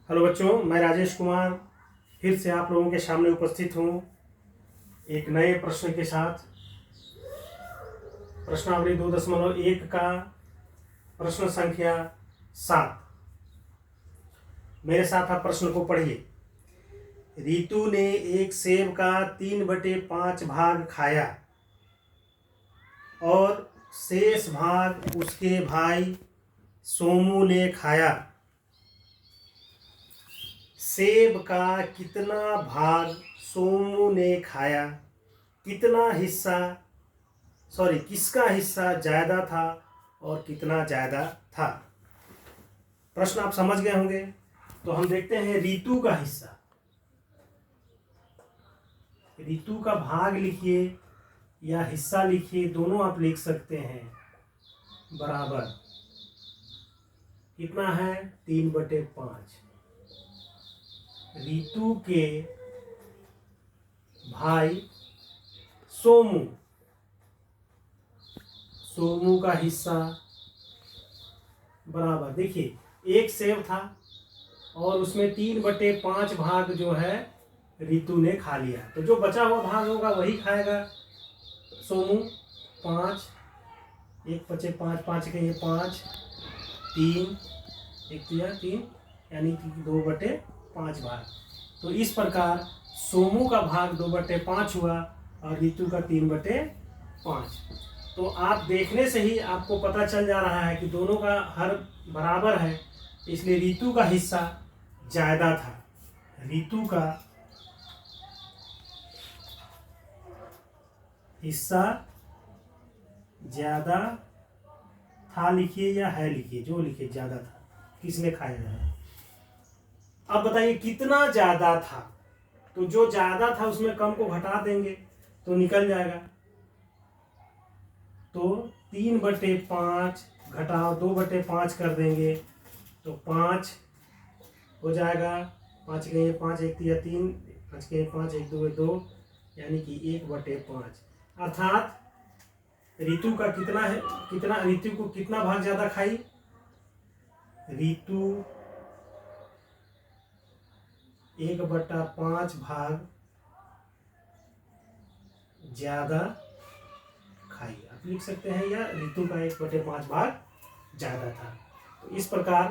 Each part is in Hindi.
हेलो बच्चों, मैं राजेश कुमार फिर से आप लोगों के सामने उपस्थित हूँ एक नए प्रश्न के साथ। प्रश्नावली 2.1 का प्रश्न संख्या 7। मेरे साथ आप प्रश्न को पढ़िए। रितु ने एक सेब का 3/5 भाग खाया और शेष भाग उसके भाई सोमू ने खाया। सेब का कितना भाग सोमू ने खाया? किसका हिस्सा ज़्यादा था और कितना ज़्यादा था? प्रश्न आप समझ गए होंगे। तो हम देखते हैं रितु का हिस्सा। रितु का भाग लिखिए या हिस्सा लिखिए, दोनों आप लिख सकते हैं। बराबर कितना है? 3/5। रितु के भाई सोमू का हिस्सा बराबर, देखिए एक सेब था और उसमें 3/5 भाग जो है रितु ने खा लिया, तो जो बचा हुआ भाग होगा वही खाएगा सोमू। 5, 1 5 5 5 के ये 5, 3 1 3 यानी कि 2/5 भाग। तो इस प्रकार सोमू का भाग 2/5 हुआ और रितु का 3/5। तो आप देखने से ही आपको पता चल जा रहा है कि दोनों का हर बराबर है, इसलिए रितु का हिस्सा ज़्यादा था। रितु का हिस्सा ज़्यादा था लिखिए या है लिखिए, जो लिखिए ज़्यादा था, किसने खाया है। अब बताइए कितना ज़्यादा था। तो जो ज़्यादा था उसमें कम को घटा देंगे तो निकल जाएगा। तो 3/5 घटाओ 2/5 कर देंगे तो 5 हो जाएगा। 5 के 5 1 3 5 के 5 1 2 2 यानी कि 1/5। अर्थात रितु का रितु को कितना भाग ज़्यादा खाई? रितु 1/5 भाग ज़्यादा खाई, आप लिख सकते हैं, या रितु का 1/5 भाग ज़्यादा था। तो इस प्रकार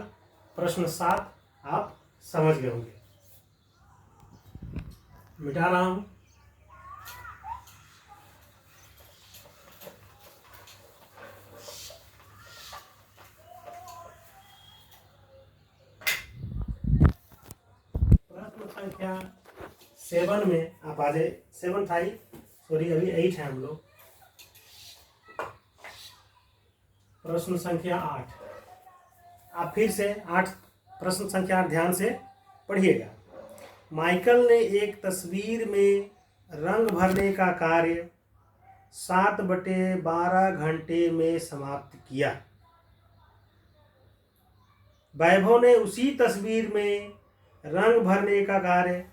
प्रश्न 7 आप समझ गए होंगे। मिटा रहा हूं। प्रश्न संख्या 7 में आप आ जाए। 7 था ही, सॉरी अभी 8 है हम लोग। प्रश्न संख्या 8। आप फिर से 8 प्रश्न संख्या 8 ध्यान से पढ़िएगा। माइकल ने एक तस्वीर में रंग भरने का कार्य 7/12 घंटे में समाप्त किया। वैभव ने उसी तस्वीर में रंग भरने का कार्य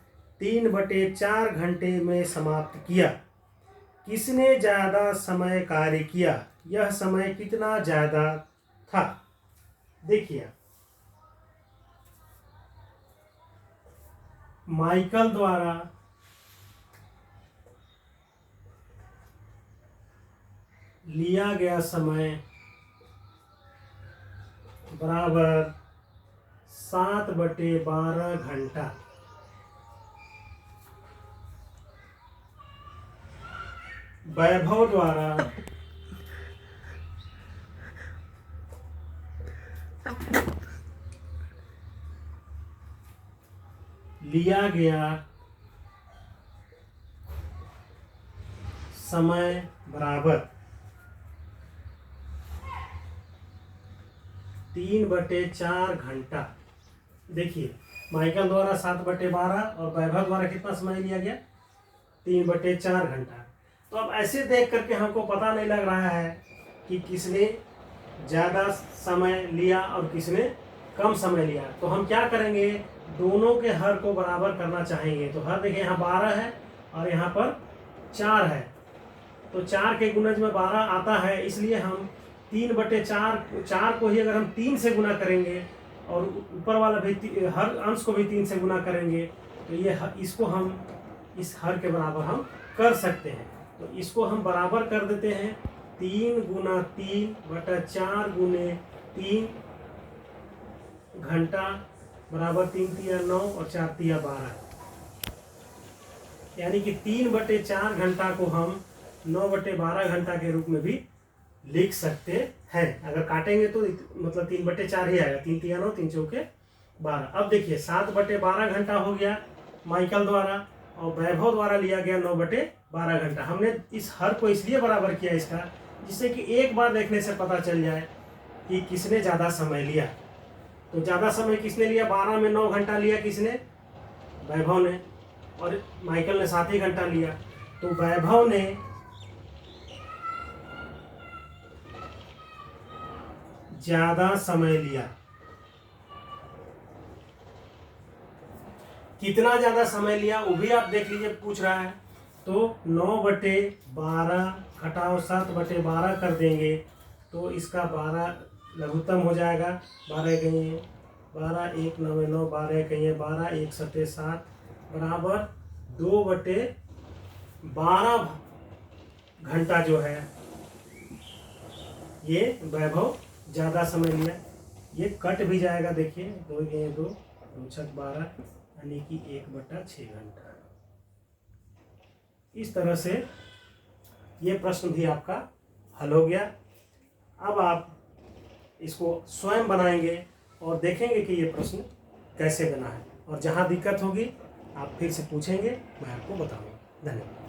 3/4 घंटे में समाप्त किया। किसने ज़्यादा समय कार्य किया? यह समय कितना ज़्यादा था? देखिए, माइकल द्वारा लिया गया समय बराबर 7/12 घंटा। वैभव द्वारा लिया गया समय बराबर 3/4 घंटा। देखिए, माइकल द्वारा 7/12 और वैभव द्वारा कितना समय लिया गया? 3/4 घंटा। तो अब ऐसे देख करके हमको पता नहीं लग रहा है कि किसने ज़्यादा समय लिया और किसने कम समय लिया। तो हम क्या करेंगे, दोनों के हर को बराबर करना चाहेंगे। तो हर देखिए यहाँ 12 है और यहाँ पर 4 है, तो 4 के गुणज में 12 आता है, इसलिए हम 3/4 को ही अगर हम 3 से गुना करेंगे और ऊपर वाला भी हर अंश को भी 3 से गुना करेंगे तो ये इसको हम इस हर के बराबर हम कर सकते हैं। तो इसको हम बराबर कर देते हैं 3 गुना 3/4 गुने 3 घंटा बराबर 3 तिया 9 और 4 तिया 12, यानी कि 3/4 घंटा को हम 9/12 घंटा के रूप में भी लिख सकते हैं। अगर काटेंगे तो मतलब 3/4 ही आएगा, 3 तिया 9 3 चौके 12। अब देखिए 7/12 घंटा हो गया माइकल द्वारा और वैभव द्वारा लिया गया 9/12 घंटा। हमने इस हर को इसलिए बराबर किया इसका, जिससे कि एक बार देखने से पता चल जाए कि किसने ज़्यादा समय लिया। तो ज़्यादा समय किसने लिया, 12 में 9 घंटा लिया किसने, वैभव ने, और माइकल ने 7 ही घंटा लिया। तो वैभव ने ज़्यादा समय लिया। कितना ज़्यादा समय लिया वो भी आप देख लीजिए, पूछ रहा है। तो 9/12 घटाओ 7/12 कर देंगे तो इसका 12 लघुत्तम हो जाएगा। 12 कहीं 12 1 9 9 12 कहीं 12 1 7 7 बराबर 2/12 घंटा जो है ये वैभव ज़्यादा समय लिया। ये कट भी जाएगा, देखिए 2 गए 2 2 6 12 यानी कि 1/6 घंटा। इस तरह से ये प्रश्न भी आपका हल हो गया। अब आप इसको स्वयं बनाएंगे और देखेंगे कि ये प्रश्न कैसे बना है, और जहाँ दिक्कत होगी आप फिर से पूछेंगे, मैं आपको बताऊंगा। धन्यवाद।